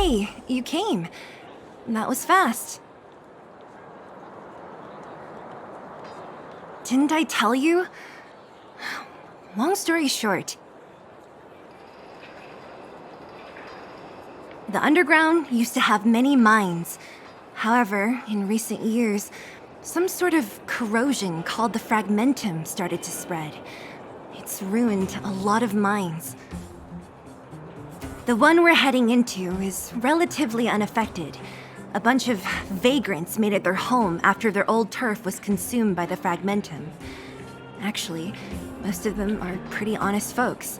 Hey, you came. That was fast. Didn't I tell you? Long story short. The underground used to have many mines. However, in recent years, some sort of corrosion called the fragmentum started to spread. It's ruined a lot of mines. The one we're heading into is relatively unaffected. A bunch of vagrants made it their home after their old turf was consumed by the fragmentum. Actually, most of them are pretty honest folks.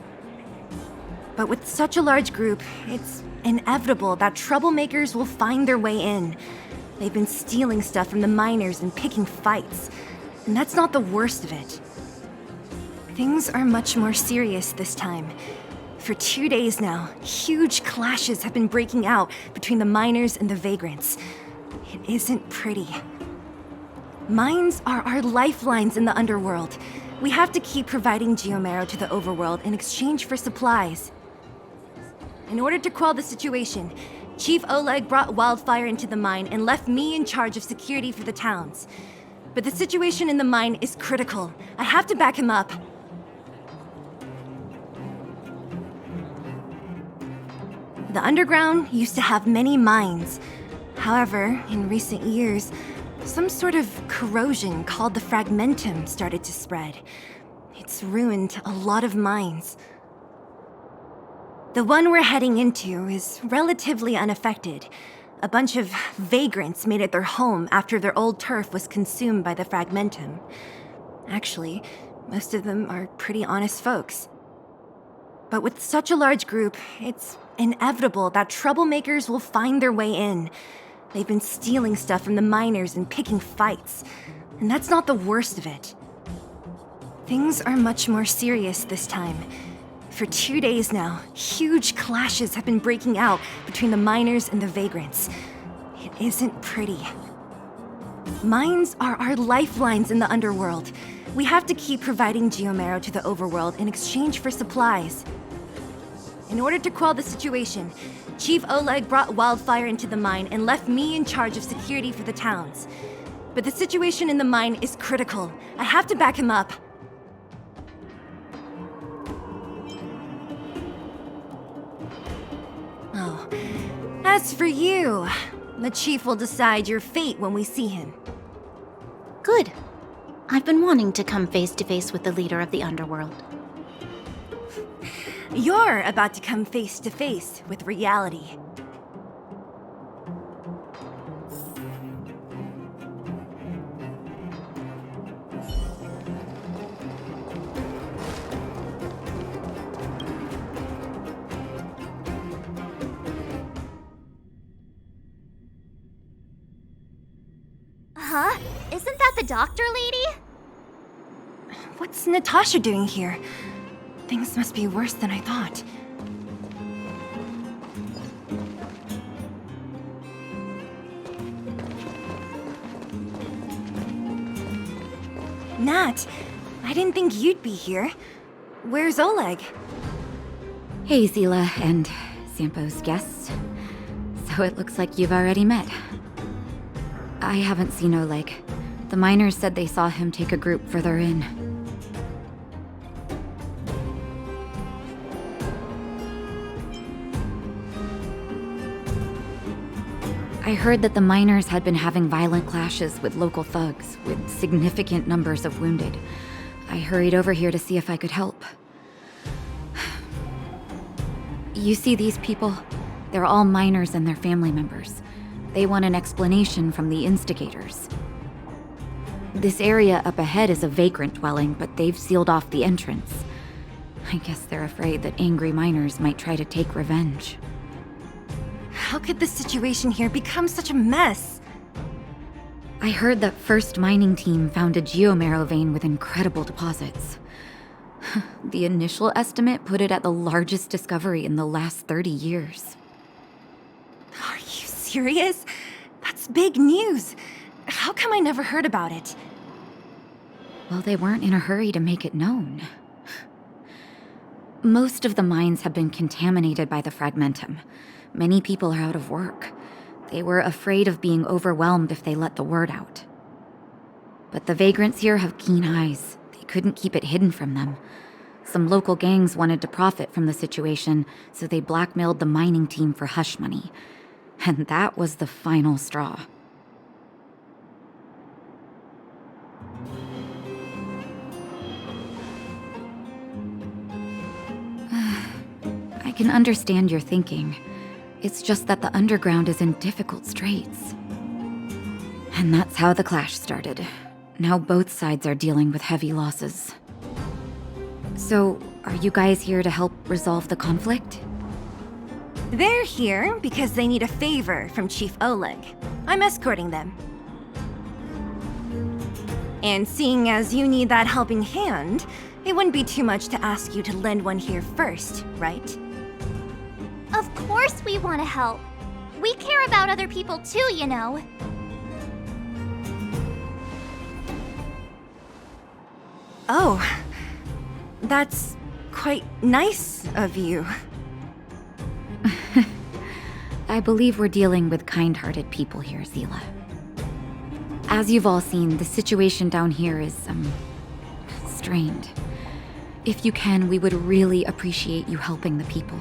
But with such a large group, it's inevitable that troublemakers will find their way in. They've been stealing stuff from the miners and picking fights. And that's not the worst of it. Things are much more serious this time. For 2 days now, huge clashes have been breaking out between the miners and the vagrants. It isn't pretty. Mines are our lifelines in the underworld. We have to keep providing geomarrow to the overworld in exchange for supplies. In order to quell the situation, Chief Oleg brought wildfire into the mine and left me in charge of security for the towns. But the situation in the mine is critical. I have to back him up. The underground used to have many mines. However, in recent years, some sort of corrosion called the fragmentum started to spread. It's ruined a lot of mines. The one we're heading into is relatively unaffected. A bunch of vagrants made it their home after their old turf was consumed by the fragmentum. Actually, most of them are pretty honest folks. But with such a large group, it's inevitable that troublemakers will find their way in. They've been stealing stuff from the miners and picking fights. And that's not the worst of it. Things are much more serious this time. For 2 days now, huge clashes have been breaking out between the miners and the vagrants. It isn't pretty. Mines are our lifelines in the underworld. We have to keep providing geomarrow to the overworld in exchange for supplies. In order to quell the situation, Chief Oleg brought wildfire into the mine and left me in charge of security for the towns. But the situation in the mine is critical. I have to back him up. Oh, as for you, the Chief will decide your fate when we see him. Good. I've been wanting to come face to face with the leader of the underworld. You're about to come face to face with reality. Huh? Isn't that the doctor lady? What's Natasha doing here? Things must be worse than I thought. Nat, I didn't think you'd be here. Where's Oleg? Hey, Zila and Sampo's guests. So it looks like you've already met. I haven't seen Oleg. The miners said they saw him take a group further in. I heard that the miners had been having violent clashes with local thugs, with significant numbers of wounded. I hurried over here to see if I could help. You see these people? They're all miners and their family members. They want an explanation from the instigators. This area up ahead is a vagrant dwelling, but they've sealed off the entrance. I guess they're afraid that angry miners might try to take revenge. How could the situation here become such a mess? I heard that First Mining Team found a geomarrow vein with incredible deposits. The initial estimate put it at the largest discovery in the last 30 years. Are you serious? That's big news. How come I never heard about it? Well, they weren't in a hurry to make it known. Most of the mines have been contaminated by the fragmentum, Many people are out of work. They were afraid of being overwhelmed if they let the word out. But the vagrants here have keen eyes. They couldn't keep it hidden from them. Some local gangs wanted to profit from the situation, so they blackmailed the mining team for hush money. And that was the final straw. I can understand your thinking. It's just that the underground is in difficult straits. And that's how the clash started. Now both sides are dealing with heavy losses. So, are you guys here to help resolve the conflict? They're here because they need a favor from Chief Oleg. I'm escorting them. And seeing as you need that helping hand, it wouldn't be too much to ask you to lend one here first, right? Of course we want to help. We care about other people too, you know. Oh, that's quite nice of you. I believe we're dealing with kind-hearted people here, Zila. As you've all seen, the situation down here is, strained. If you can, we would really appreciate you helping the people.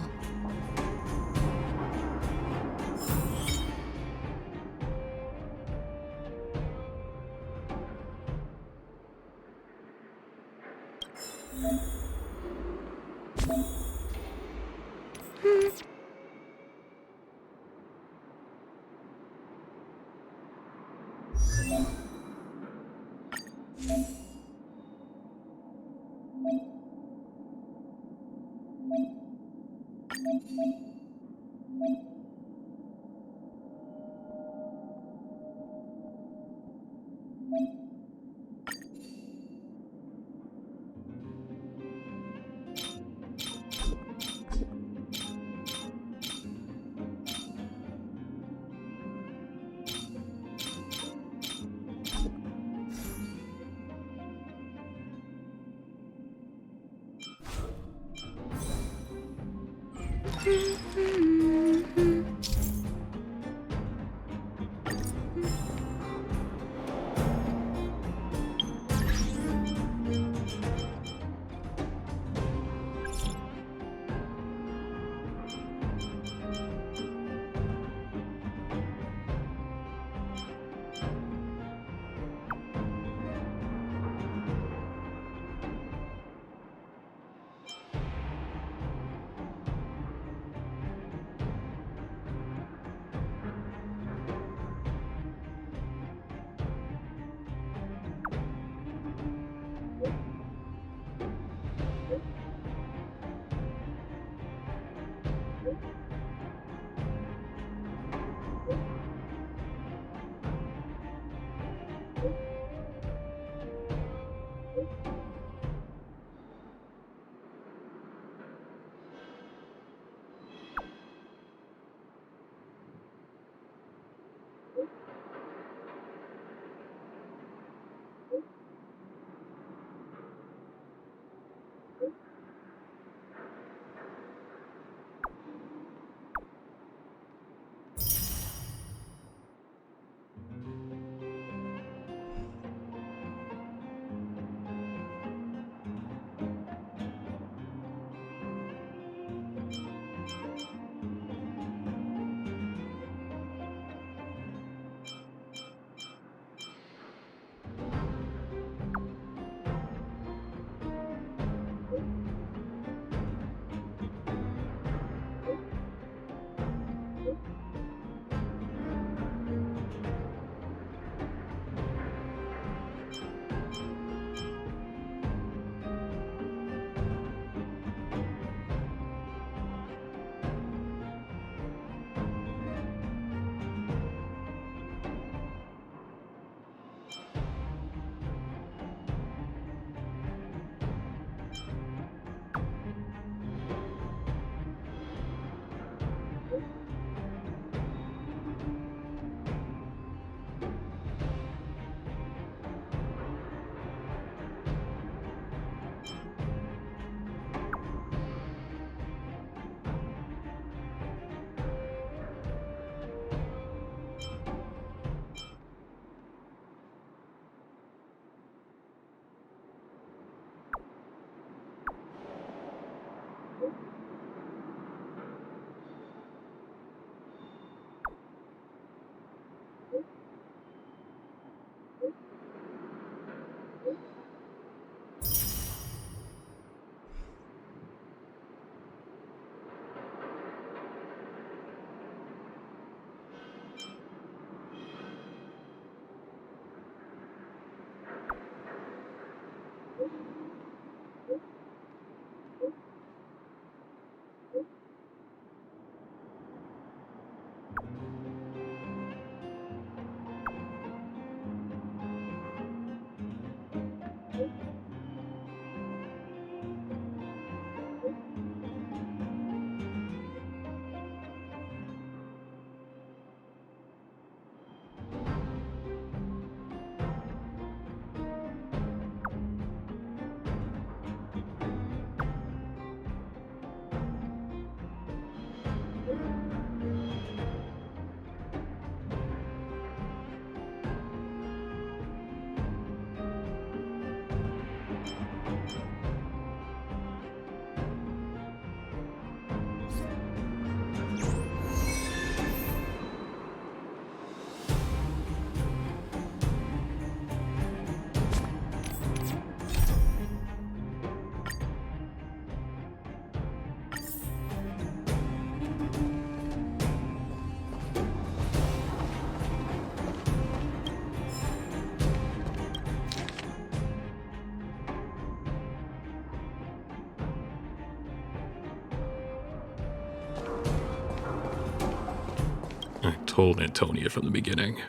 told Antonia from the beginning.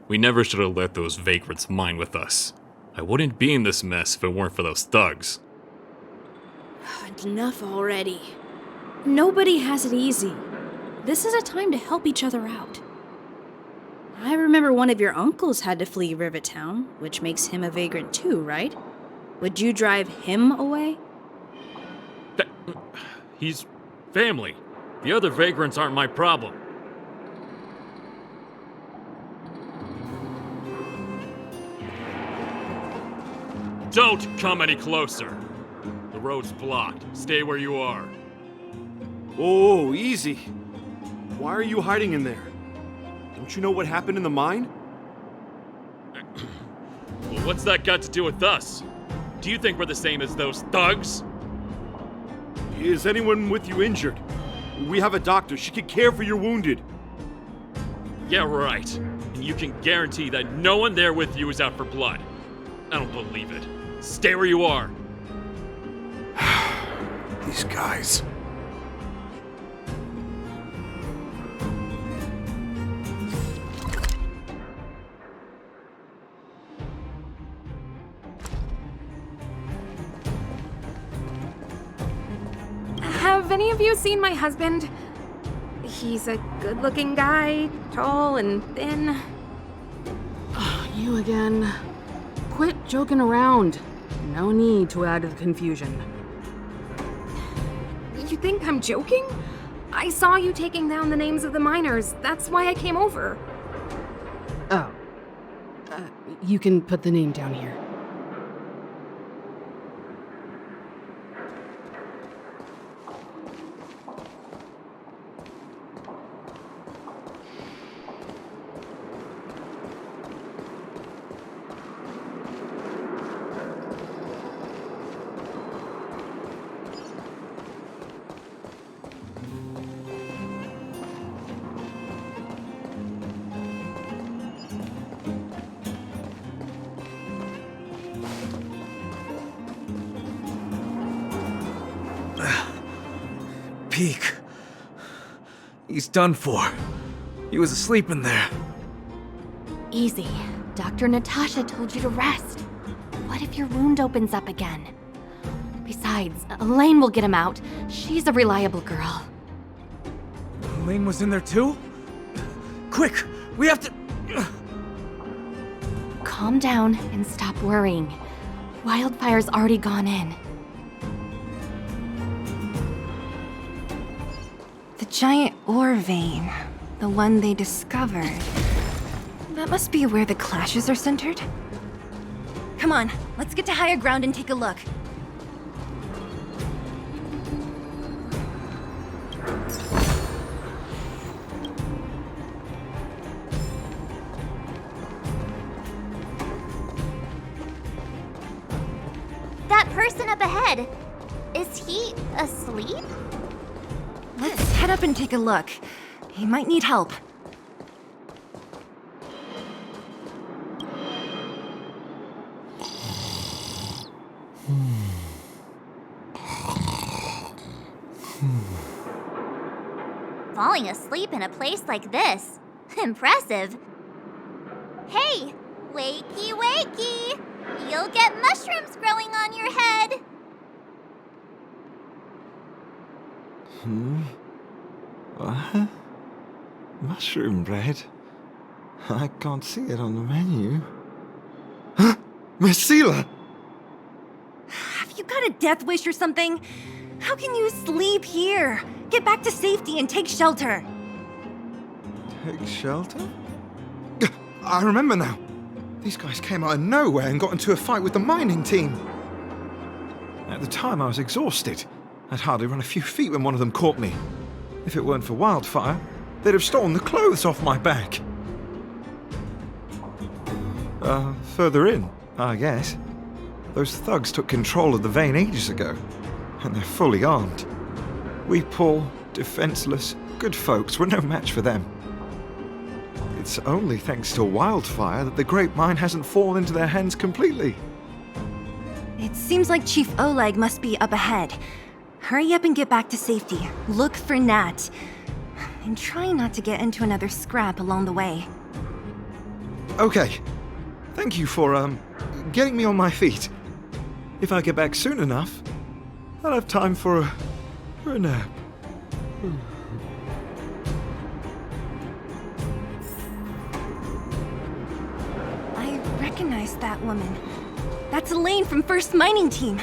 We never should have let those vagrants mine with us. I wouldn't be in this mess if it weren't for those thugs. Enough already. Nobody has it easy. This is a time to help each other out. I remember one of your uncles had to flee Rivertown, which makes him a vagrant too, right? Would you drive him away? He's family. The other vagrants aren't my problem. Don't come any closer. The road's blocked. Stay where you are. Oh, easy. Why are you hiding in there? Don't you know what happened in the mine? Well, what's that got to do with us? Do you think we're the same as those thugs? Is anyone with you injured? We have a doctor. She can care for your wounded. Yeah, right. And you can guarantee that no one there with you is out for blood. I don't believe it. Stay where you are. These guys. Have any of you seen my husband? He's a good-looking guy, tall and thin. You again. Quit joking around. No need to add to the confusion. You think I'm joking? I saw you taking down the names of the miners. That's why I came over. Oh. You can put the name down here. Peak. He's done for. He was asleep in there. Easy. Dr. Natasha told you to rest. What if your wound opens up again? Besides, Elaine will get him out. She's a reliable girl. Elaine was in there too? Quick! We have to... Calm down and stop worrying. Wildfire's already gone in. The giant ore vein. The one they discovered. That must be where the clashes are centered. Come on, let's get to higher ground and take a look. That person up ahead, is he asleep? Let's head up and take a look. He might need help. Falling asleep in a place like this. Impressive. Hey, wakey wakey! You'll get mushrooms growing on your head. What? Mushroom bread? I can't see it on the menu. Huh? Messila! Have you got a death wish or something? How can you sleep here? Get back to safety and take shelter. Take shelter? I remember now. These guys came out of nowhere and got into a fight with the mining team. At the time, I was exhausted. I'd hardly run a few feet when one of them caught me. If it weren't for wildfire, they'd have stolen the clothes off my back. Further in, I guess. Those thugs took control of the vein ages ago, and they're fully armed. We poor, defenseless, good folks were no match for them. It's only thanks to wildfire that the Great Mine hasn't fallen into their hands completely. It seems like Chief Oleg must be up ahead. Hurry up and get back to safety. Look for Nat. and try not to get into another scrap along the way. Okay. Thank you for, getting me on my feet. If I get back soon enough, I'll have time for a nap. I recognize that woman. That's Elaine from First Mining Team.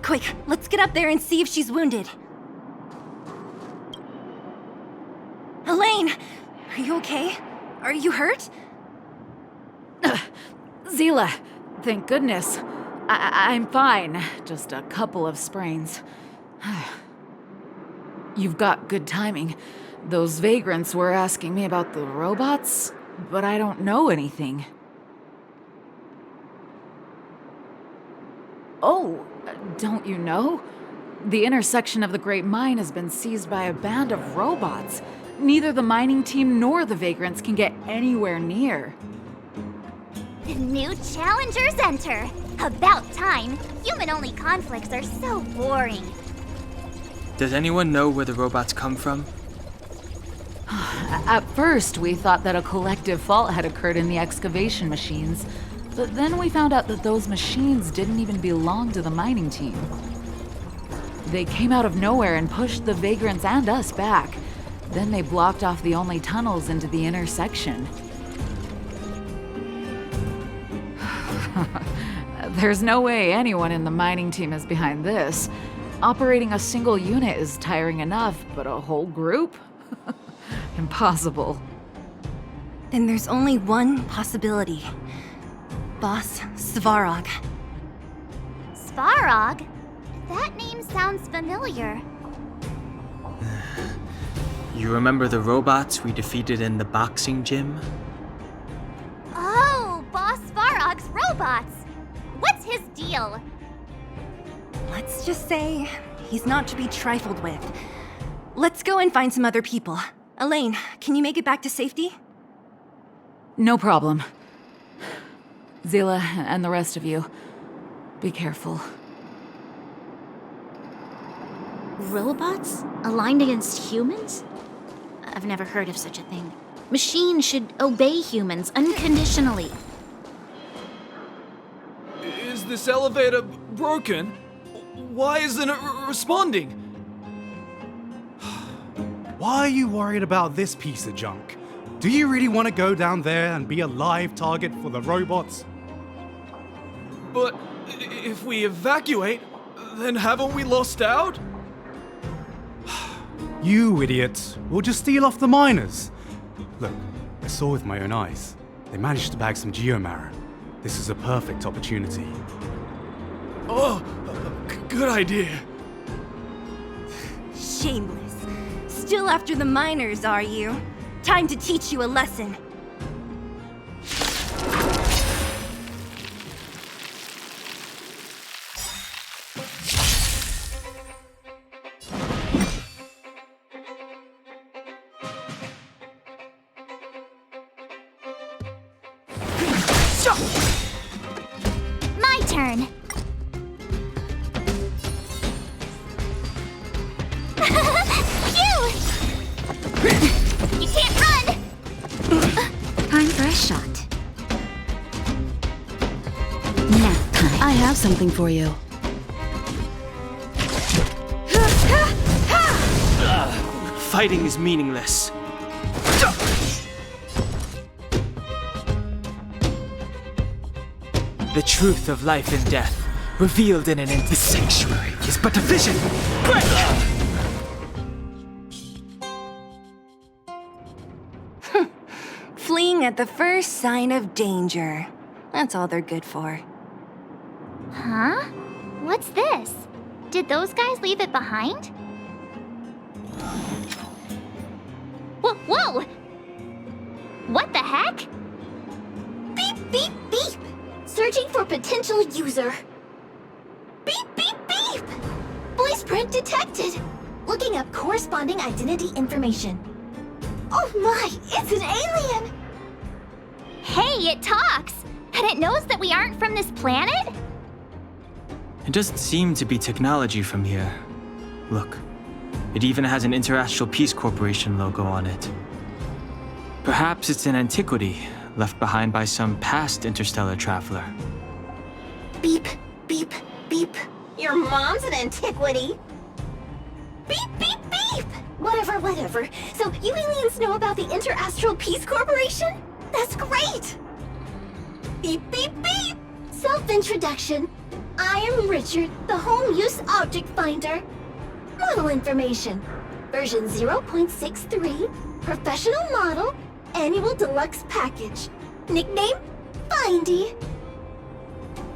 Quick, let's get up there and see if she's wounded. Elaine! Are you okay? Are you hurt? Zila, thank goodness. I'm fine. Just a couple of sprains. You've got good timing. Those vagrants were asking me about the robots, but I don't know anything. Oh, don't you know? The intersection of the Great Mine has been seized by a band of robots. Neither the mining team nor the vagrants can get anywhere near. New challengers enter. About time. Human-only conflicts are so boring. Does anyone know where the robots come from? At first, we thought that a collective fault had occurred in the excavation machines, but then we found out that those machines didn't even belong to the mining team. They came out of nowhere and pushed the vagrants and us back. Then they blocked off the only tunnels into the intersection. There's no way anyone in the mining team is behind this. Operating a single unit is tiring enough, but a whole group? Impossible. Then there's only one possibility. Boss Svarog. Svarog? That name sounds familiar. You remember the robots we defeated in the boxing gym? Oh, Boss Svarog's robots! What's his deal? Let's just say he's not to be trifled with. Let's go and find some other people. Elaine, can you make it back to safety? No problem. Zila and the rest of you, be careful. Robots? Aligned against humans? I've never heard of such a thing. Machines should obey humans unconditionally. Is this elevator broken? Why isn't it responding? Why are you worried about this piece of junk? Do you really want to go down there and be a live target for the robots? But if we evacuate, then haven't we lost out? You idiots! We'll just steal off the miners. Look, I saw with my own eyes. They managed to bag some geomarrow. This is a perfect opportunity. Oh, good idea. Shameless. Still after the miners, are you? Time to teach you a lesson. My turn. Phew! You can't run! Time for a shot. Nap time. I have something for you. Fighting is meaningless. The truth of life and death, revealed in an empty sanctuary, is but a vision. Fleeing at the first sign of danger. That's all they're good for. Huh? What's this? Did those guys leave it behind? Whoa! What the heck? Beep, beep, beep! Searching for potential user. Beep, beep, beep! Voice print detected. Looking up corresponding identity information. Oh my, it's an alien! Hey, it talks! And it knows that we aren't from this planet? It doesn't seem to be technology from here. Look, It even has an Interastral Peace Corporation logo on it. Perhaps it's an antiquity left behind by some past interstellar traveler. Beep, beep, beep. Your mom's an antiquity. Beep, beep, beep. Whatever, whatever. So you aliens know about the Interastral Peace Corporation? That's great. Beep, beep, beep. Self-introduction. I am Richard, the Home Use Object Finder. Model information. Version 0.63. Professional model. Annual deluxe package. Nickname? Findy.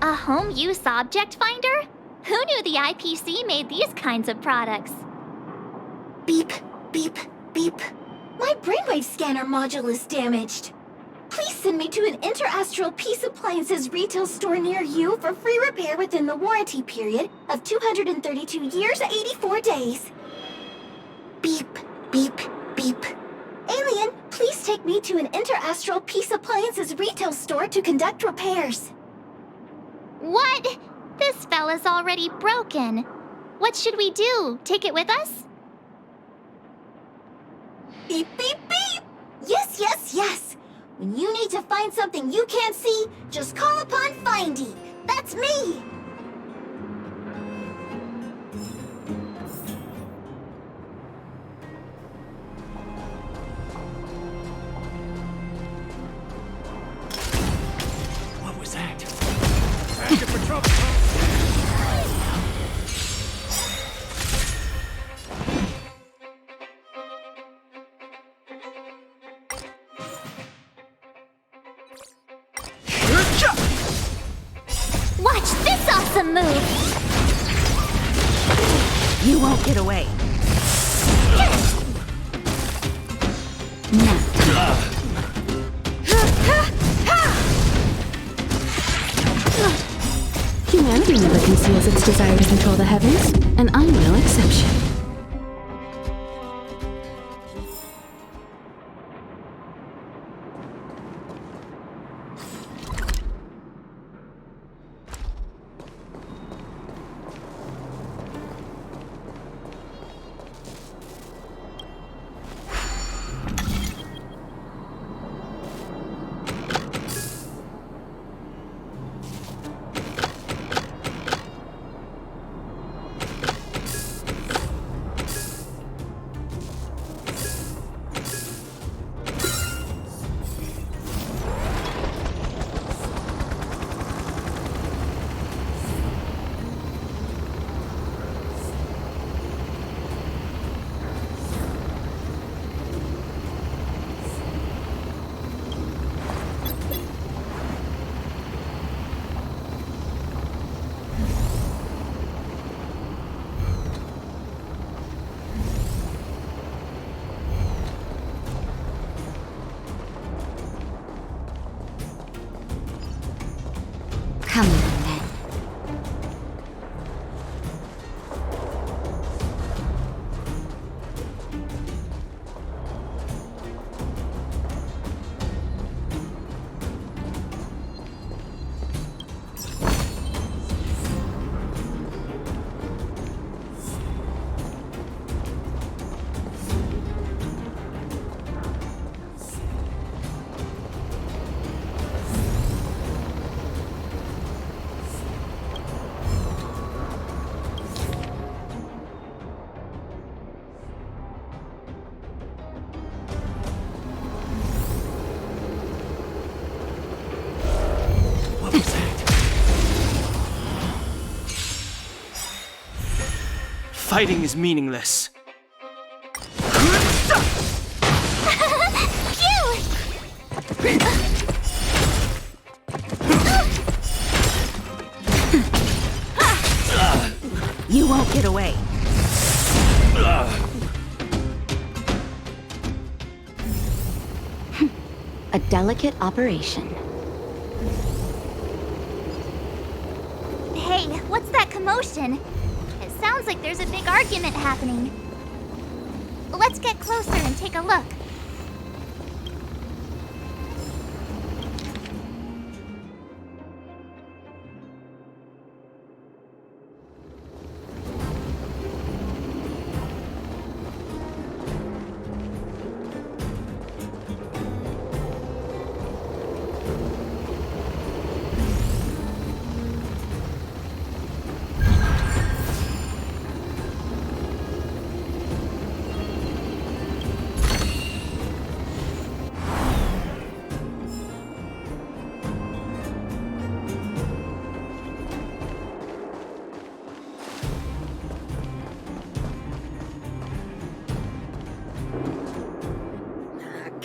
A home use object finder? Who knew the IPC made these kinds of products? Beep, beep, beep. My brainwave scanner module is damaged. Please send me to an Interastral Peace Appliances retail store near you for free repair within the warranty period of 232 years, 84 days. Beep, beep, beep. Alien, please take me to an Interastral Peace Appliances retail store to conduct repairs. What? This fella's already broken. What should we do? Take it with us? Beep, beep, beep! Yes, yes, yes! When you need to find something you can't see, just call upon Findy. That's me! What was that? Asking for trouble, Watch this awesome move! You won't get away. Humanity never conceals its desire to control the heavens, and I'm no exception. Come on, then. Fighting is meaningless. You won't get away. A delicate operation. Hey, what's that commotion? It sounds like there's a big argument happening. Let's get closer and take a look.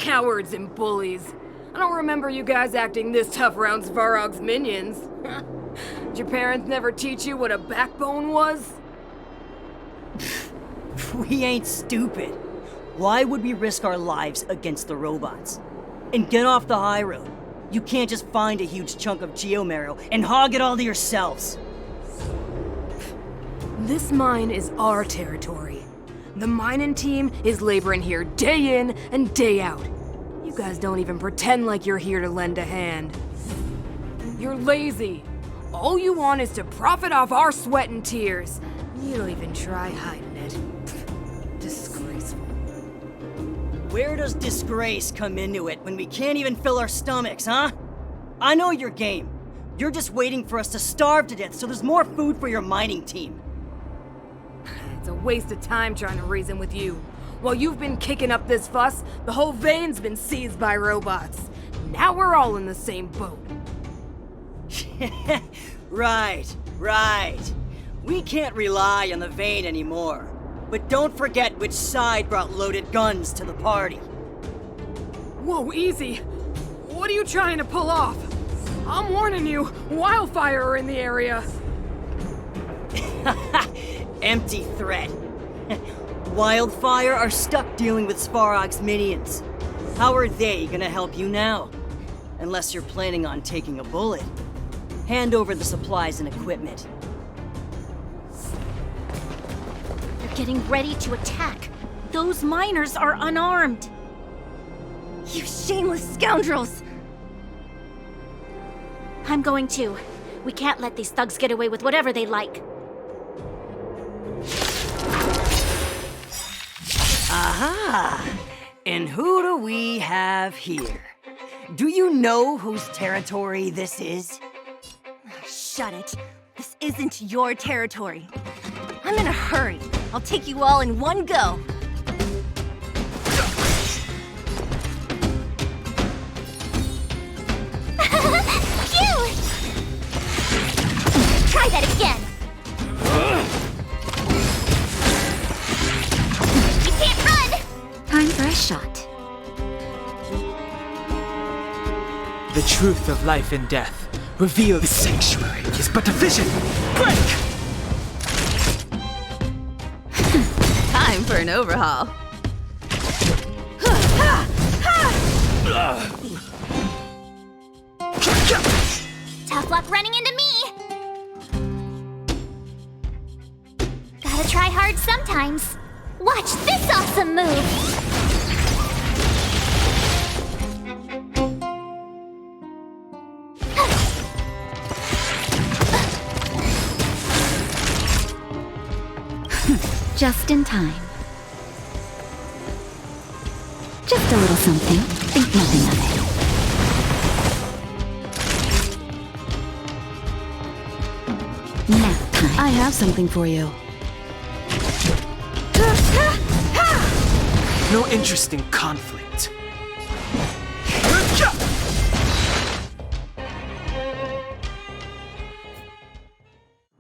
Cowards and bullies. I don't remember you guys acting this tough around Svarog's minions. Did your parents never teach you what a backbone was? We ain't stupid. Why would we risk our lives against the robots? And get off the high road. You can't just find a huge chunk of geomarrow and hog it all to yourselves. This mine is our territory. The mining team is laboring here day in and day out. You guys don't even pretend like you're here to lend a hand. You're lazy. All you want is to profit off our sweat and tears. You don't even try hiding it. Disgraceful. Where does disgrace come into it when we can't even fill our stomachs, huh? I know your game. You're just waiting for us to starve to death so there's more food for your mining team. It's a waste of time trying to reason with you. While you've been kicking up this fuss, the whole vein's been seized by robots. Now we're all in the same boat. Right. We can't rely on the vein anymore. But don't forget which side brought loaded guns to the party. Whoa, easy. What are you trying to pull off? I'm warning you, wildfire are in the area. Empty threat. Wildfire are stuck dealing with Svarog's minions. How are they gonna help you now? Unless you're planning on taking a bullet. Hand over the supplies and equipment. They're getting ready to attack. Those miners are unarmed. You shameless scoundrels! I'm going too. We can't let these thugs get away with whatever they like. Aha! And who do we have here? Do you know whose territory this is? Shut it. This isn't your territory. I'm in a hurry. I'll take you all in one go. Phew! Try that again. You can't run! Time for a shot. The truth of life and death. Reveal the sanctuary is but a vision. Break! Time for an overhaul. Tough luck running into me! Gotta try hard sometimes. Watch this awesome move! Just in time. Just a little something. Think nothing of it. Nap time. I have something for you. No interest in conflict.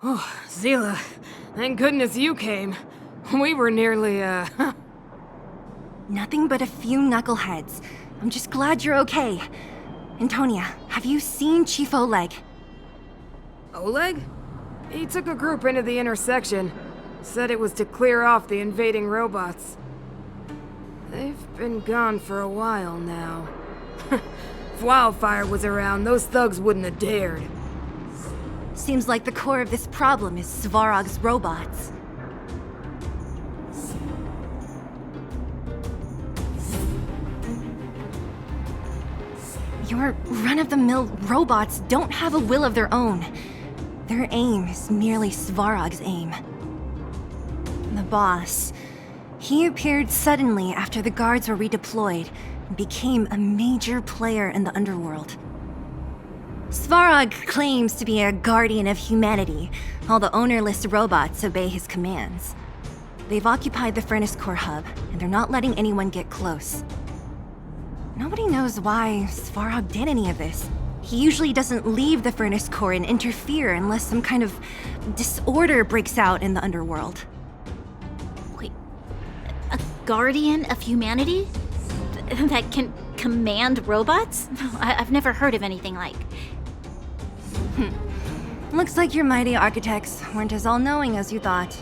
Oh, Zila, thank goodness you came. We were nearly, Nothing but a few knuckleheads. I'm just glad you're okay. Antonia, have you seen Chief Oleg? Oleg? He took a group into the intersection. Said it was to clear off the invading robots. They've been gone for a while now. If Wildfire was around, those thugs wouldn't have dared. Seems like the core of this problem is Svarog's robots. Your run-of-the-mill robots don't have a will of their own. Their aim is merely Svarog's aim. The boss, he appeared suddenly after the guards were redeployed and became a major player in the underworld. Svarog claims to be a guardian of humanity, while the ownerless robots obey his commands. They've occupied the Furnace Core hub, and they're not letting anyone get close. Nobody knows why Svarog did any of this. He usually doesn't leave the Furnace Core and interfere unless some kind of disorder breaks out in the underworld. Wait, a guardian of humanity? That can command robots? I've never heard of anything like. Looks like your mighty architects weren't as all-knowing as you thought.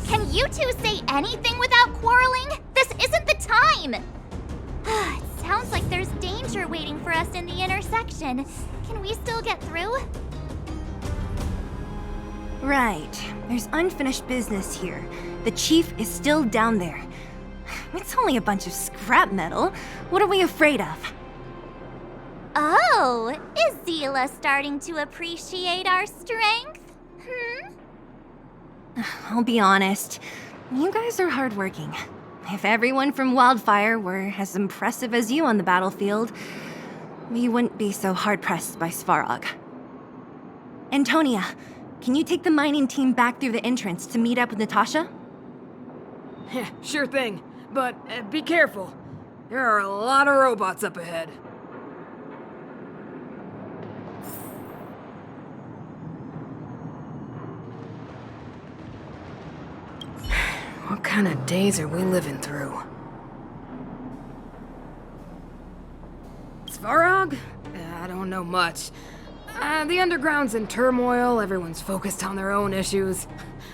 Can you two say anything without quarreling? This isn't the time! It sounds like there's danger waiting for us in the intersection. Can we still get through? Right. There's unfinished business here. The chief is still down there. It's only a bunch of scrap metal. What are we afraid of? Oh, is Zila starting to appreciate our strength? I'll be honest. You guys are hardworking. If everyone from Wildfire were as impressive as you on the battlefield, we wouldn't be so hard-pressed by Svarog. Antonia, can you take the mining team back through the entrance to meet up with Natasha? Sure thing, but be careful. There are a lot of robots up ahead. What kind of days are we living through? Svarog? I don't know much. The underground's in turmoil, everyone's focused on their own issues.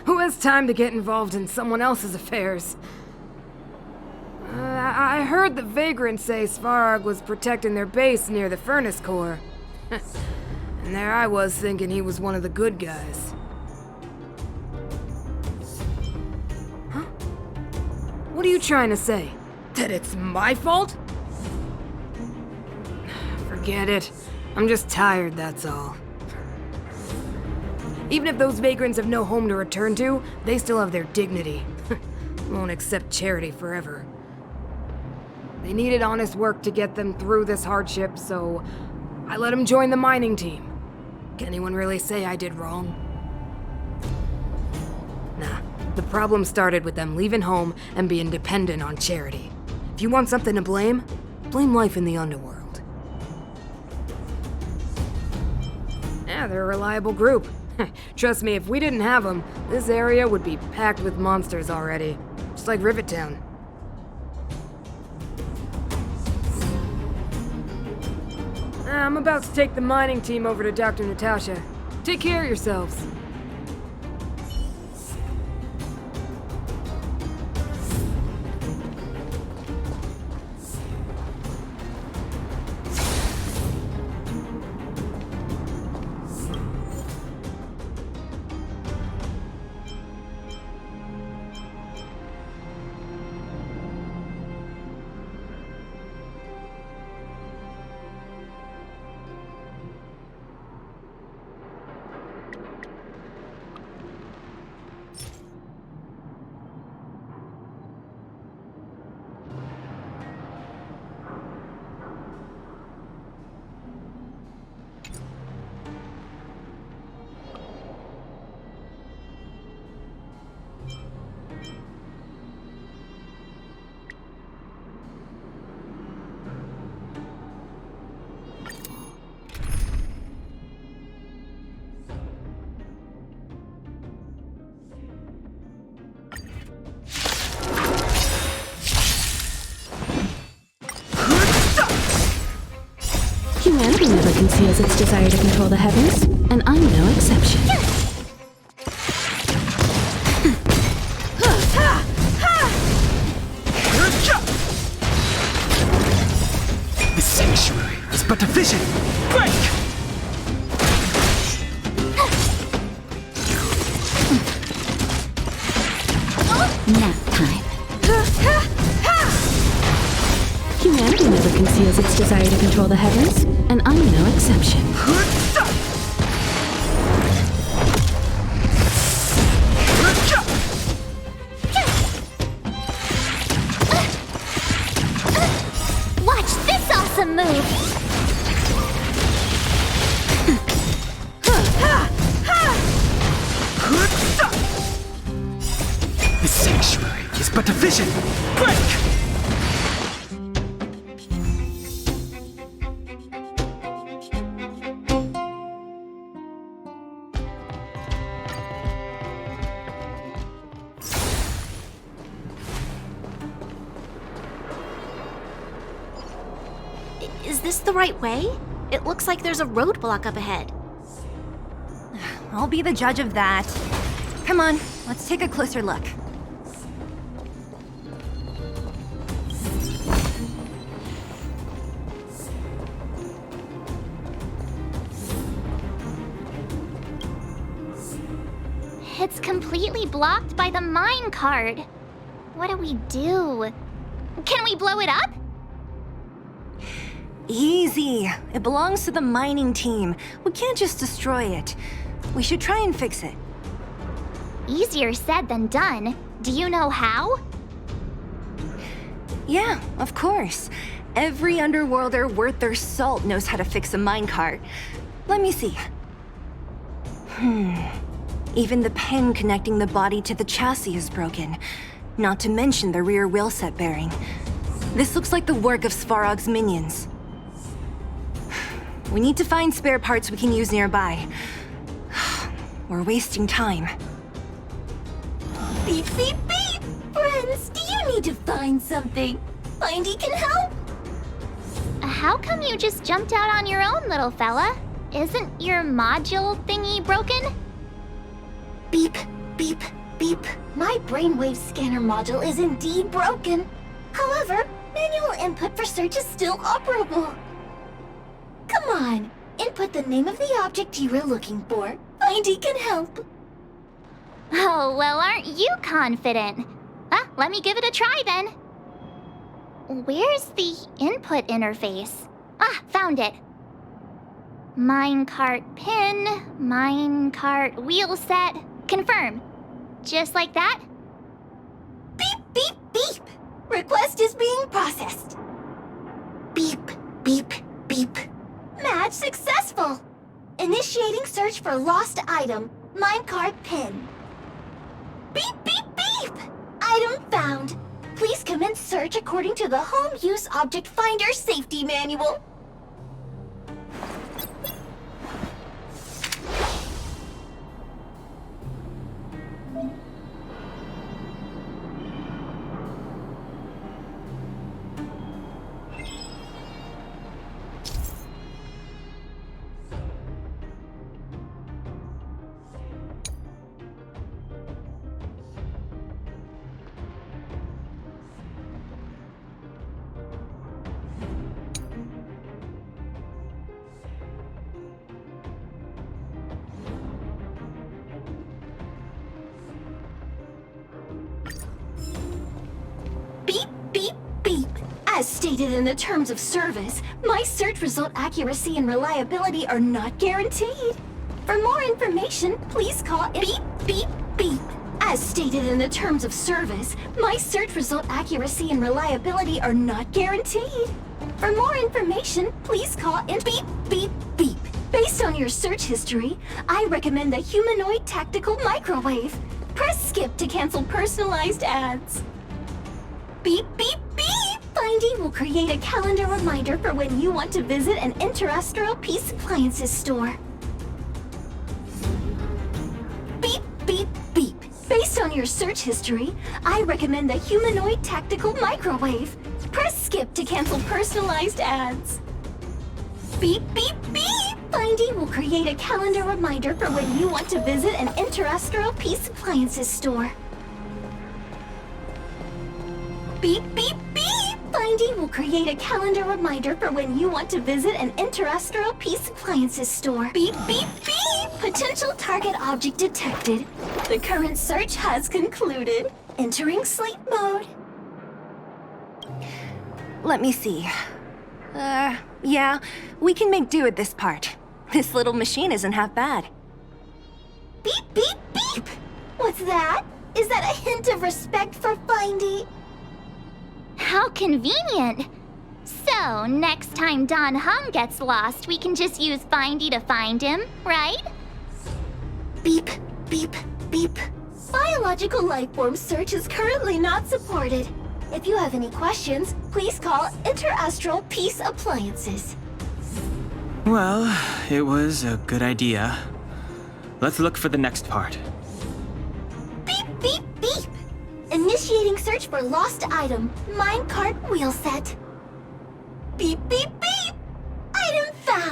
Who has time to get involved in someone else's affairs? I heard the vagrants say Svarog was protecting their base near the furnace core. And there I was thinking he was one of the good guys. Huh? What are you trying to say? That it's my fault? Forget it. I'm just tired, that's all. Even if those vagrants have no home to return to, they still have their dignity. Won't accept charity forever. They needed honest work to get them through this hardship, so I let them join the mining team. Can anyone really say I did wrong? Nah, the problem started with them leaving home and being dependent on charity. If you want something to blame, blame life in the underworld. Yeah, they're a reliable group. Trust me, if we didn't have them, this area would be packed with monsters already. Just like Rivet Town. I'm about to take the mining team over to Dr. Natasha. Take care of yourselves. Humanity never conceals its desire to control the heavens, and I'm no exception. The sanctuary is but a vision. Break! Nap time. Humanity never conceals its desire to control the heavens, and I'm no exception. Watch this awesome move! The sanctuary is but a vision. Break! Is this the right way? It looks like there's a roadblock up ahead. I'll be the judge of that. Come on, let's take a closer look. It's completely blocked by the mine cart. What do we do? Can we blow it up? Easy. It belongs to the mining team. We can't just destroy it. We should try and fix it. Easier said than done. Do you know how? Yeah, of course. Every underworlder worth their salt knows how to fix a minecart. Let me see. Even the pin connecting the body to the chassis is broken. Not to mention the rear wheel set bearing. This looks like the work of Svarog's minions. We need to find spare parts we can use nearby. We're wasting time. Beep, beep, beep! Friends, do you need to find something? Findy can help? How come you just jumped out on your own, little fella? Isn't your module thingy broken? Beep, beep, beep. My brainwave scanner module is indeed broken. However, manual input for search is still operable. Come on, input the name of the object you were looking for. Findy can help. Oh, well, aren't you confident? Let me give it a try then. Where's the input interface? Found it. Minecart pin, minecart wheel set, confirm. Just like that? Beep, beep, beep. Request is being processed. Beep, beep, beep. Match successful. Initiating search for lost item, minecart pin. Beep, beep, beep. Item found. Please commence search according to the Home Use Object Finder Safety Manual. As stated in the terms of service, my search result accuracy and reliability are not guaranteed. For more information, please call beep, beep, beep. As stated in the terms of service, my search result accuracy and reliability are not guaranteed. For more information, please call beep, beep, beep. Based on your search history, I recommend the humanoid tactical microwave. Press skip to cancel personalized ads. Beep, beep, beep! Findy will create a calendar reminder for when you want to visit an interstellar peace appliances store. Beep, beep, beep. Based on your search history, I recommend the humanoid tactical microwave. Press skip to cancel personalized ads. Beep, beep, beep! Findy will create a calendar reminder for when you want to visit an interstellar peace appliances store. Beep, beep, beep! Findy will create a calendar reminder for when you want to visit an interstellar peace appliances store. Beep, beep, beep! Potential target object detected. The current search has concluded. Entering sleep mode. Let me see. Yeah, we can make do with this part. This little machine isn't half bad. Beep, beep, beep! What's that? Is that a hint of respect for Findy? How convenient! So, next time Don Hum gets lost, we can just use Findy to find him, right? Beep, beep, beep. Biological life form search is currently not supported. If you have any questions, please call Interastral Peace Appliances. Well, it was a good idea. Let's look for the next part. Beep, beep, beep! Initiating search for lost item, minecart wheel set. Beep, beep, beep!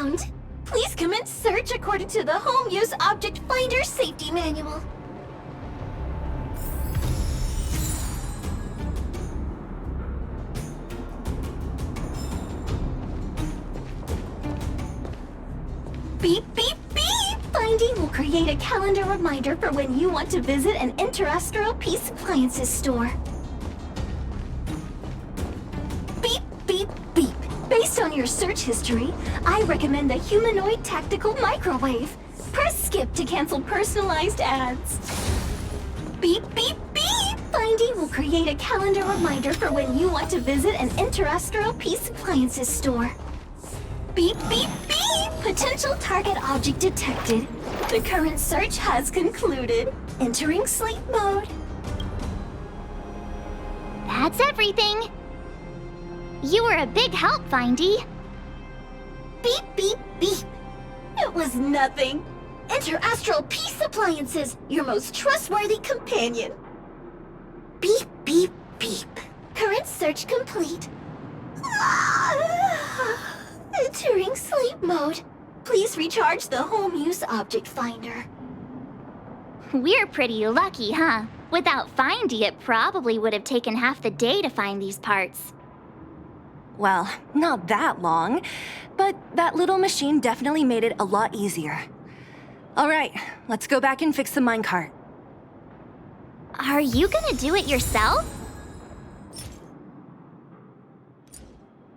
found. Please commence search according to the Home Use Object Finder Safety Manual. Beep, beep, beep! Finding will create a calendar reminder for when you want to visit an Interastral Peace Appliances store. Beep, beep, beep. Based on your search history, I recommend the Humanoid Tactical Microwave. Press skip to cancel personalized ads. Beep, beep, beep! Finding will create a calendar reminder for when you want to visit an Interastral Peace Appliances store. Beep, beep, beep! Potential target object detected. The current search has concluded. Entering sleep mode. That's everything. You were a big help, Findy. Beep, beep, beep. It was nothing. Interastral Peace Appliances, your most trustworthy companion. Beep, beep, beep. Current search complete. Entering sleep mode. Please recharge the Home Use Object Finder. We're pretty lucky, huh? Without Findy, it probably would have taken half the day to find these parts. Well, not that long, but that little machine definitely made it a lot easier. All right, let's go back and fix the minecart. Are you gonna do it yourself?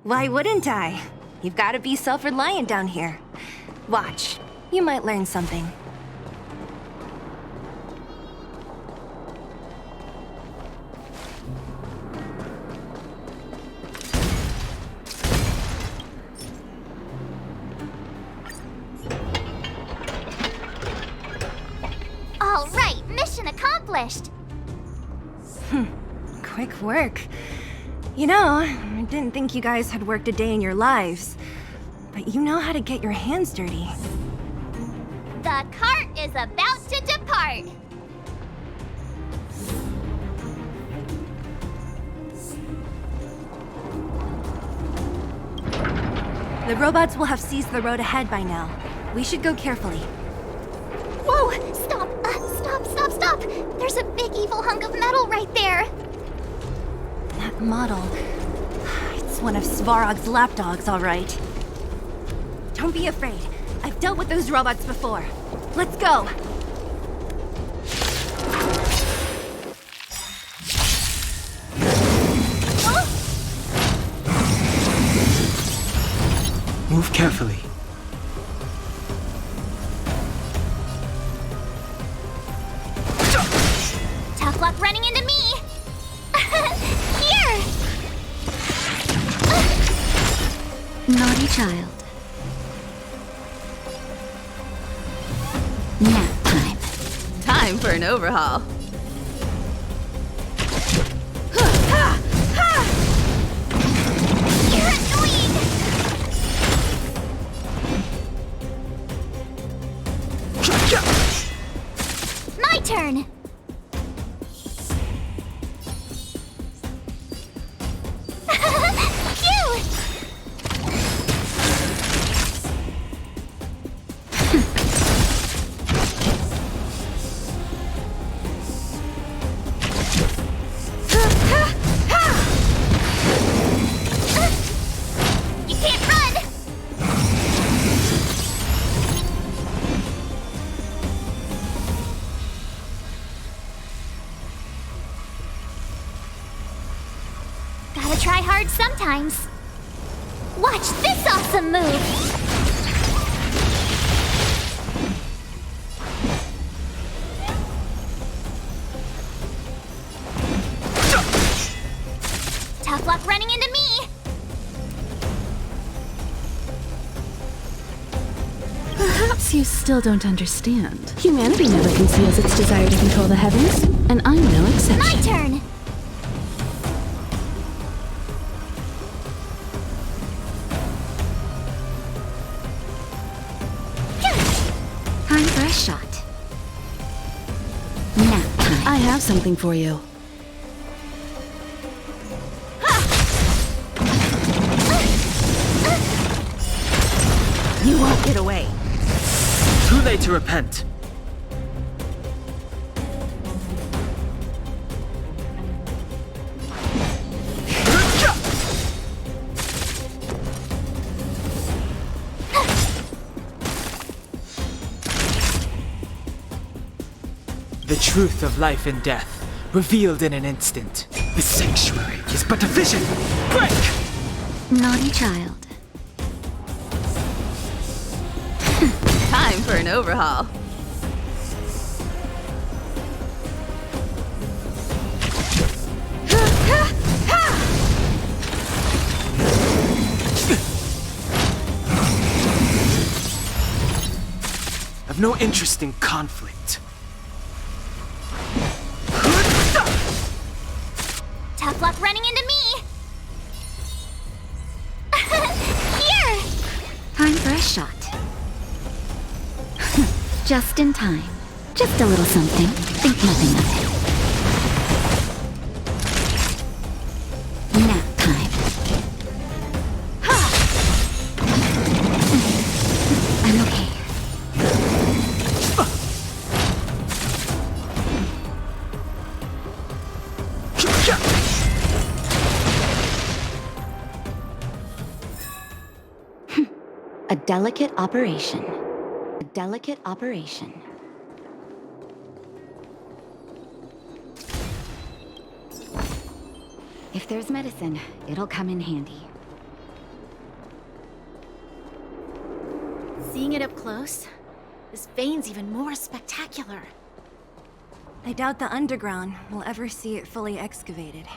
Why wouldn't I? You've got to be self-reliant down here. Watch, you might learn something. All right, mission accomplished. Quick work. You know, I didn't think you guys had worked a day in your lives, but you know how to get your hands dirty. The cart is about to depart. The robots will have seized the road ahead by now. We should go carefully. Whoa! Stop! Stop! There's a big evil hunk of metal right there. That model... It's one of Svarog's lapdogs, all right. Don't be afraid. I've dealt with those robots before. Let's go! Move carefully. Tough luck running into me. Here! Naughty child. Nap time. Time for an overhaul. You're annoying! My turn! Phew! You can't run! Gotta try hard sometimes. Watch this awesome move! Tough luck running into me! Perhaps you still don't understand. Humanity never conceals its desire to control the heavens, and I'm no exception. My turn! Time for a shot. Nap time. I have something for you. You get away. Too late to repent. The truth of life and death, revealed in an instant. The sanctuary is but a vision. Break! Naughty child. Time for an overhaul. I've no interest in conflict. Tough luck running into me! Here! Time for a shot. Just in time. Just a little something. Think nothing of it. Nap time. I'm okay. A delicate operation. A delicate operation. If there's medicine, it'll come in handy. Seeing it up close, this vein's even more spectacular. I doubt the underground will ever see it fully excavated.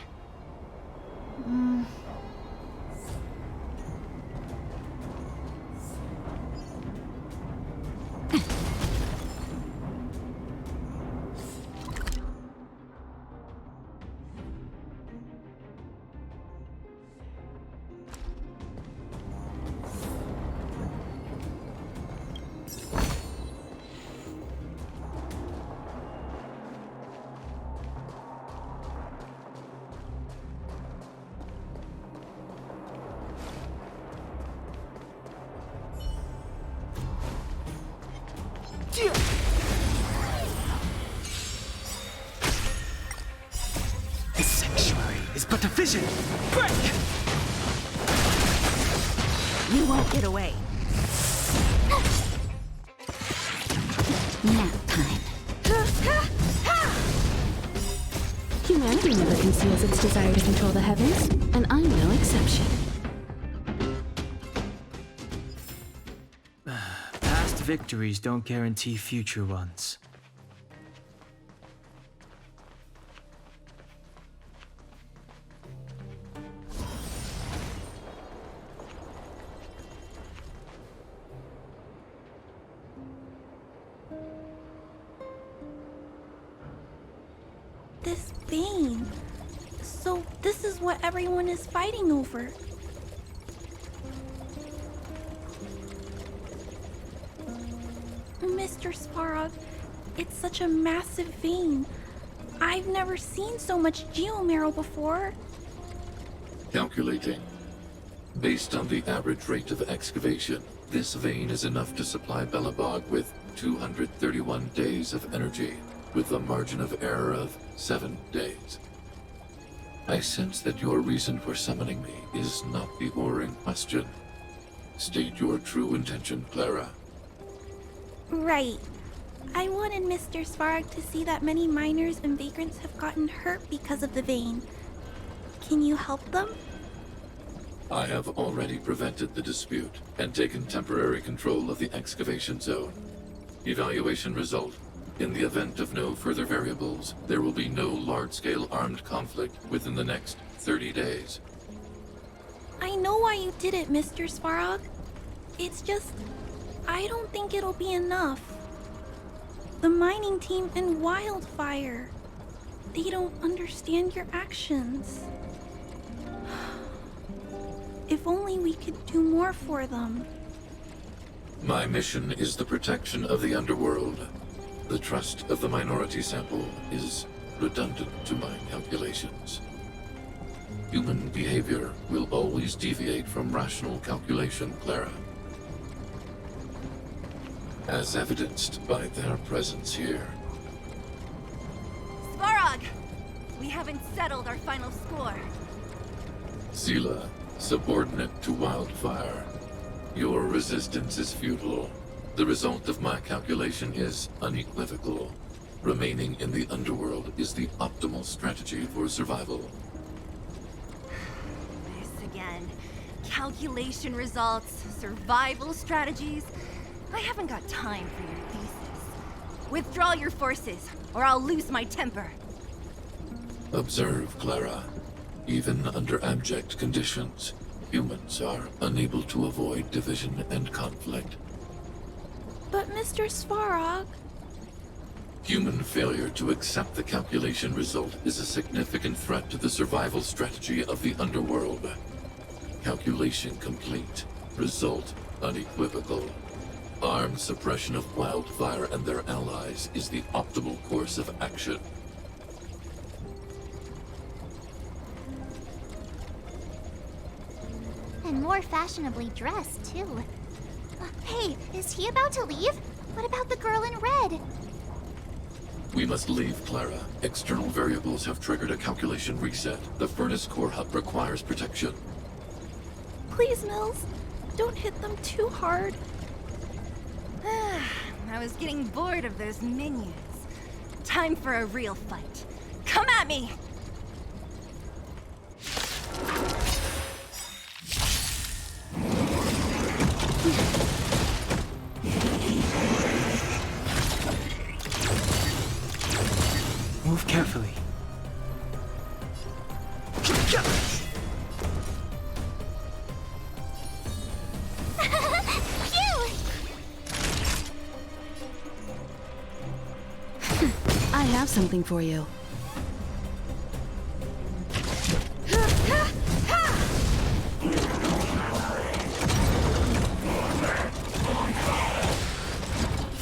The sanctuary is but a vision. Break! You won't get away. Nap time. Humanity never conceals its desire to control the heavens, and I'm no exception. Past victories don't guarantee future ones. This vein. So this is what everyone is fighting over. Mr. Svarog, it's such a massive vein. I've never seen so much geomarrow before. Calculating. Based on the average rate of excavation, this vein is enough to supply Belobog with 231 days of energy, with a margin of error of 7 days. I sense that your reason for summoning me is not the ore in question. State your true intention, Clara. Right. I wanted Mr. Svarog to see that many miners and vagrants have gotten hurt because of the vein. Can you help them? I have already prevented the dispute and taken temporary control of the excavation zone. Evaluation result. In the event of no further variables, there will be no large-scale armed conflict within the next 30 days. I know why you did it, Mr. Svarog. It's just, I don't think it'll be enough. The mining team and Wildfire, they don't understand your actions. If only we could do more for them. My mission is the protection of the underworld. The trust of the minority sample is redundant to my calculations. Human behavior will always deviate from rational calculation, Clara. as evidenced by their presence here. Svarog! We haven't settled our final score. Sela, subordinate to Wildfire. Your resistance is futile. The result of my calculation is unequivocal. Remaining in the underworld is the optimal strategy for survival. This again. Calculation results, survival strategies. I haven't got time for your thesis. Withdraw your forces, or I'll lose my temper. Observe, Clara. Even under abject conditions, humans are unable to avoid division and conflict. But Mr. Svarog... Human failure to accept the calculation result is a significant threat to the survival strategy of the underworld. Calculation complete. Result unequivocal. Armed suppression of Wildfire and their allies is the optimal course of action. And more fashionably dressed, too. Hey, is he about to leave? What about the girl in red? We must leave, Clara. External variables have triggered a calculation reset. The furnace core hub requires protection. Please, Mills, don't hit them too hard. I was getting bored of those minions. Time for a real fight. Come at me! Move carefully. I have something for you.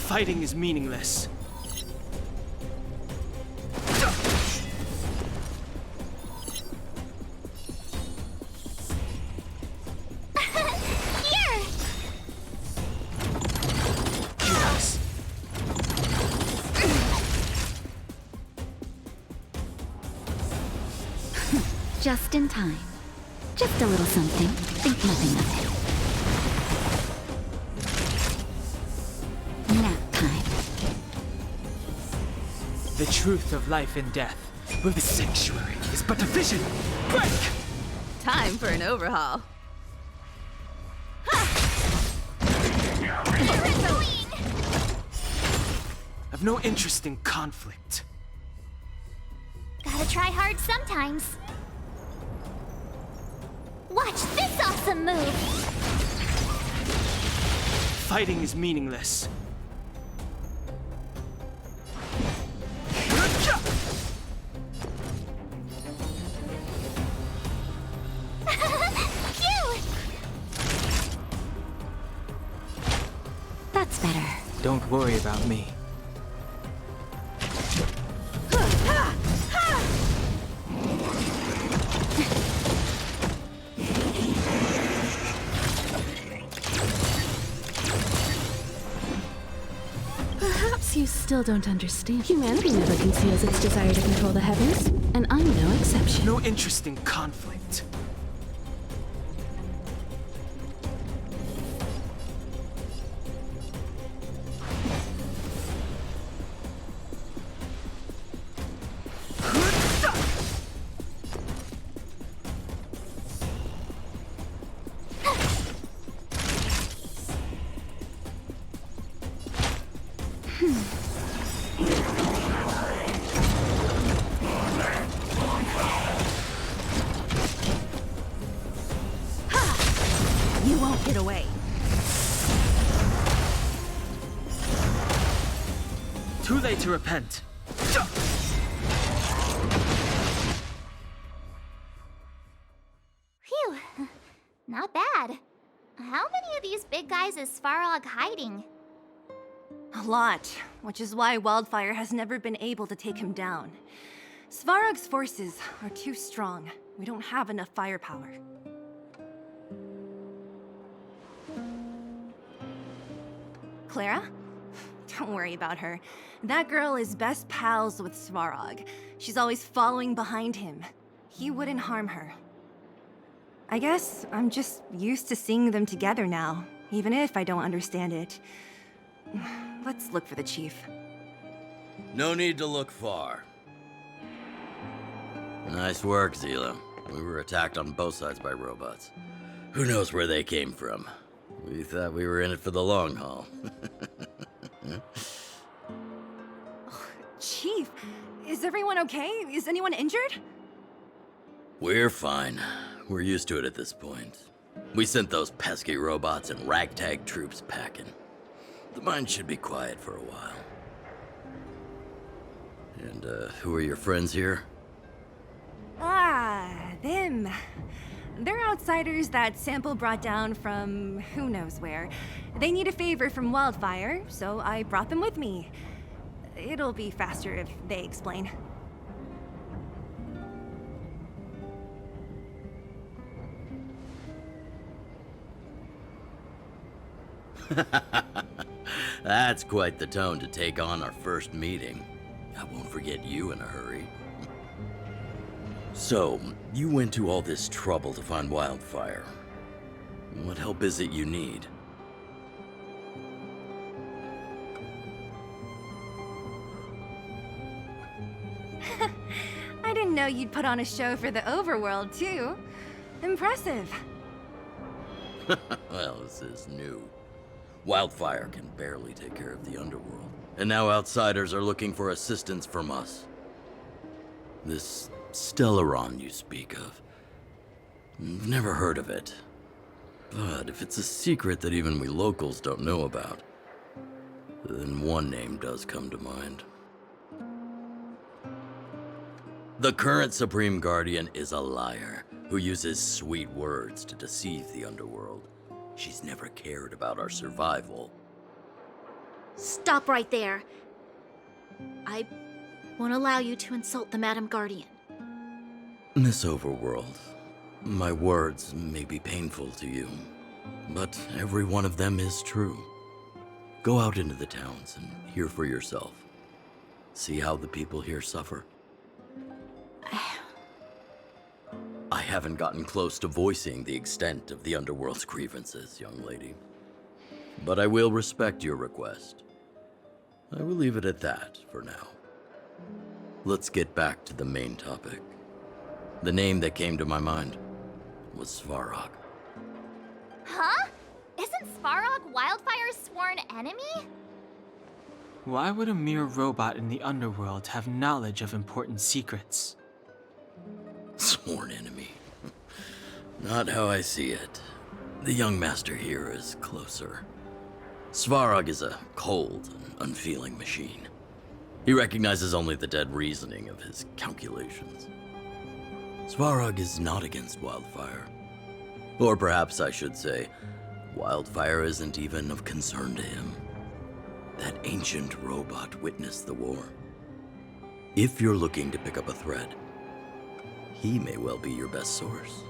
Fighting is meaningless. Just in time. Just a little something. Think nothing of it. Nap time. The truth of life and death. With the sanctuary is but a vision. Break! Time for an overhaul. I've no interest in conflict. Gotta try hard sometimes. Watch this awesome move! Fighting is meaningless. That's better. Don't worry about me. Perhaps you still don't understand. Humanity never conceals its desire to control the heavens, and I'm no exception. No interest in conflict. You won't get away. Too late to repent. Phew, not bad. How many of these big guys is Svarog hiding? A lot, which is why Wildfire has never been able to take him down. Svarog's forces are too strong. We don't have enough firepower. Clara? Don't worry about her. That girl is best pals with Svarog. She's always following behind him. He wouldn't harm her. I guess I'm just used to seeing them together now, even if I don't understand it. Let's look for the chief. No need to look far. Nice work, Zila. We were attacked on both sides by robots. Who knows where they came from? We thought we were in it for the long haul. Chief, is everyone okay? Is anyone injured? We're fine. We're used to it at this point. We sent those pesky robots and ragtag troops packing. The mine should be quiet for a while. And, who are your friends here? Ah, them. They're outsiders that Sample brought down from who knows where. They need a favor from Wildfire, so I brought them with me. It'll be faster if they explain. That's quite the tone to take on our first meeting. I won't forget you in a hurry. So, you went to all this trouble to find Wildfire. What help is it you need? I didn't know you'd put on a show for the overworld, too. Impressive. Well, this is new. Wildfire can barely take care of the underworld, and now outsiders are looking for assistance from us. This Stellaron you speak of, I've never heard of it. But if it's a secret that even we locals don't know about, then one name does come to mind. The current Supreme Guardian is a liar who uses sweet words to deceive the underworld. She's never cared about our survival. Stop right there. I won't allow you to insult the Madam Guardian. Miss Overworld, my words may be painful to you, but every one of them is true. Go out into the towns and hear for yourself. See how the people here suffer. I haven't gotten close to voicing the extent of the underworld's grievances, young lady. But I will respect your request. I will leave it at that for now. Let's get back to the main topic. The name that came to my mind was Svarog. Huh? Isn't Svarog Wildfire's sworn enemy? Why would a mere robot in the underworld have knowledge of important secrets? Sworn enemy. Not how I see it. The young master here is closer. Svarog is a cold and unfeeling machine. He recognizes only the dead reasoning of his calculations. Svarog is not against Wildfire. Or perhaps I should say, Wildfire isn't even of concern to him. That ancient robot witnessed the war. If you're looking to pick up a thread, he may well be your best source.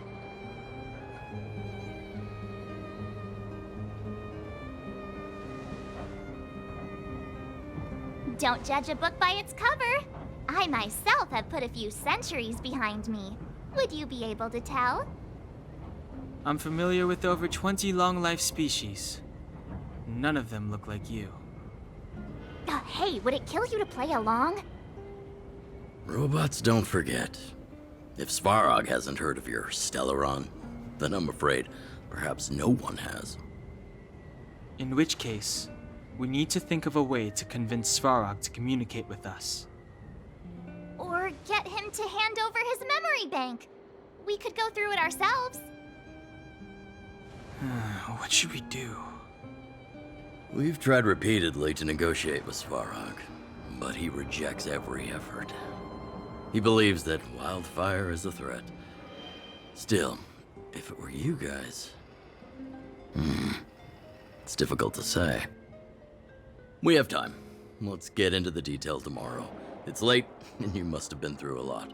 Don't judge a book by its cover. I myself have put a few centuries behind me. Would you be able to tell? I'm familiar with over 20 long-life species. None of them look like you. Hey, would it kill you to play along? Robots don't forget. If Svarog hasn't heard of your Stellaron, then I'm afraid perhaps no one has. In which case, we need to think of a way to convince Svarog to communicate with us. Or get him to hand over his memory bank. We could go through it ourselves. What should we do? We've tried repeatedly to negotiate with Svarog, but he rejects every effort. He believes that Wildfire is a threat. Still, if it were you guys... it's difficult to say. We have time. Let's get into the detail tomorrow. It's late, and you must have been through a lot.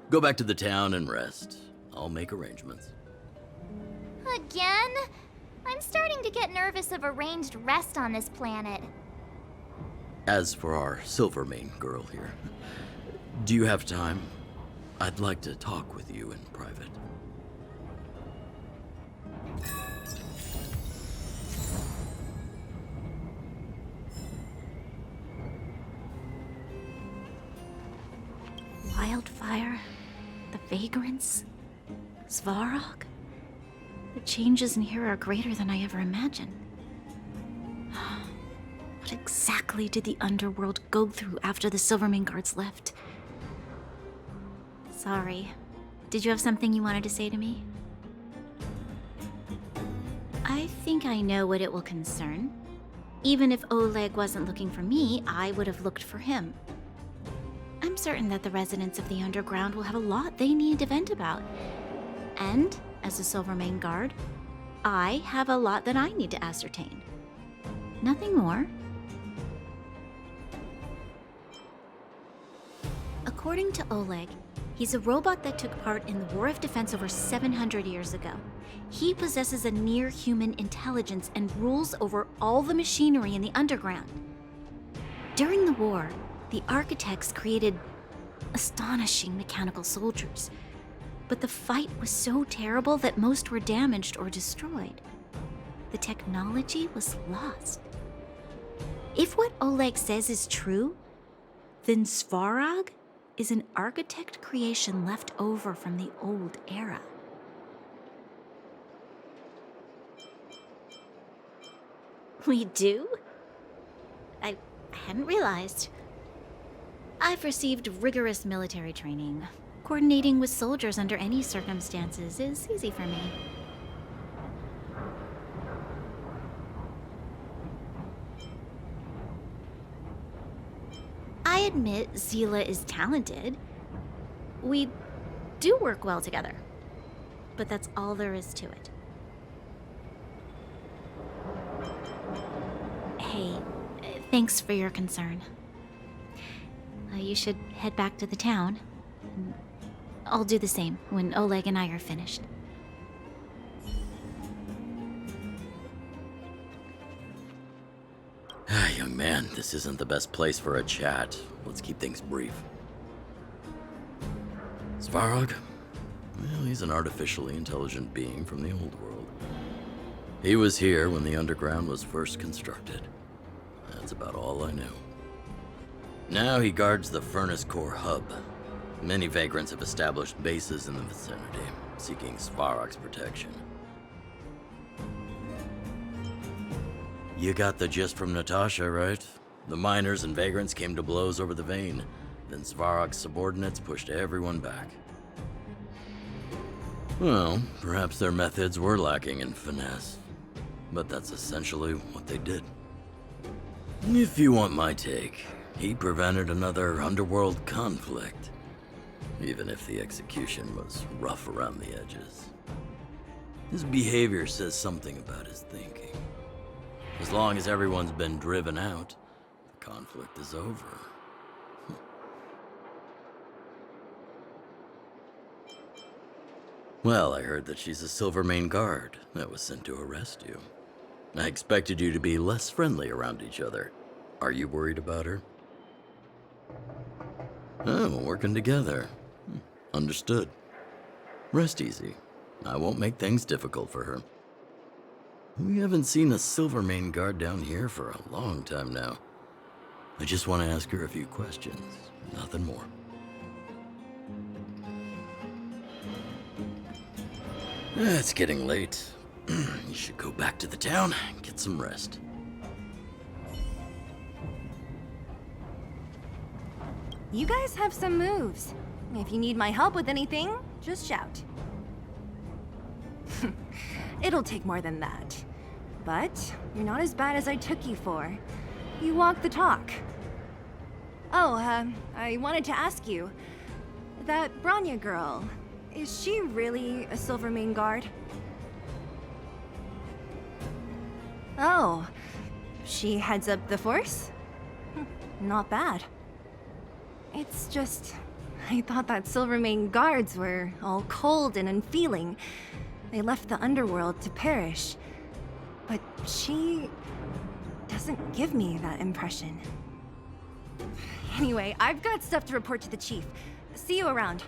Go back to the town and rest. I'll make arrangements. Again? I'm starting to get nervous of arranged rest on this planet. As for our Silvermane girl here, do you have time? I'd like to talk with you in private. Wildfire, the vagrants, Svarog. The changes in here are greater than I ever imagined. What exactly did the underworld go through after the Silvermane guards left? Sorry. Did you have something you wanted to say to me? I think I know what it will concern. Even if Oleg wasn't looking for me, I would have looked for him. I'm certain that the residents of the underground will have a lot they need to vent about. And, as a Silvermane guard, I have a lot that I need to ascertain. Nothing more. According to Oleg, he's a robot that took part in the War of Defense over 700 years ago. He possesses a near-human intelligence and rules over all the machinery in the underground. During the war, the architects created astonishing mechanical soldiers, but the fight was so terrible that most were damaged or destroyed. The technology was lost. If what Oleg says is true, then Svarog is an architect creation left over from the old era. We do? I hadn't realized. I've received rigorous military training. Coordinating with soldiers under any circumstances is easy for me. I admit Zila is talented. We do work well together. But that's all there is to it. Hey, thanks for your concern. You should head back to the town. I'll do the same when Oleg and I are finished. Young man, this isn't the best place for a chat. Let's keep things brief. Svarog? Well, he's an artificially intelligent being from the old world. He was here when the underground was first constructed. That's about all I know. Now he guards the Furnace Core hub. Many vagrants have established bases in the vicinity, seeking Svarog's protection. You got the gist from Natasha, right? The miners and vagrants came to blows over the vein. Then Svarog's subordinates pushed everyone back. Well, perhaps their methods were lacking in finesse. But that's essentially what they did. If you want my take, he prevented another underworld conflict. Even if the execution was rough around the edges. His behavior says something about his thinking. As long as everyone's been driven out, the conflict is over. Well, I heard that she's a Silvermane guard that was sent to arrest you. I expected you to be less friendly around each other. Are you worried about her? Oh, we're working together. Understood. Rest easy. I won't make things difficult for her. We haven't seen a Silvermane guard down here for a long time now. I just want to ask her a few questions. Nothing more. It's getting late. You should go back to the town and get some rest. You guys have some moves. If you need my help with anything, just shout. It'll take more than that. But you're not as bad as I took you for. You walk the talk. Oh, I wanted to ask you. That Branya girl, is she really a Silvermane guard? Oh, she heads up the force? Not bad. It's just, I thought that Silvermane guards were all cold and unfeeling. They left the underworld to perish. But she doesn't give me that impression. Anyway, I've got stuff to report to the chief. See you around.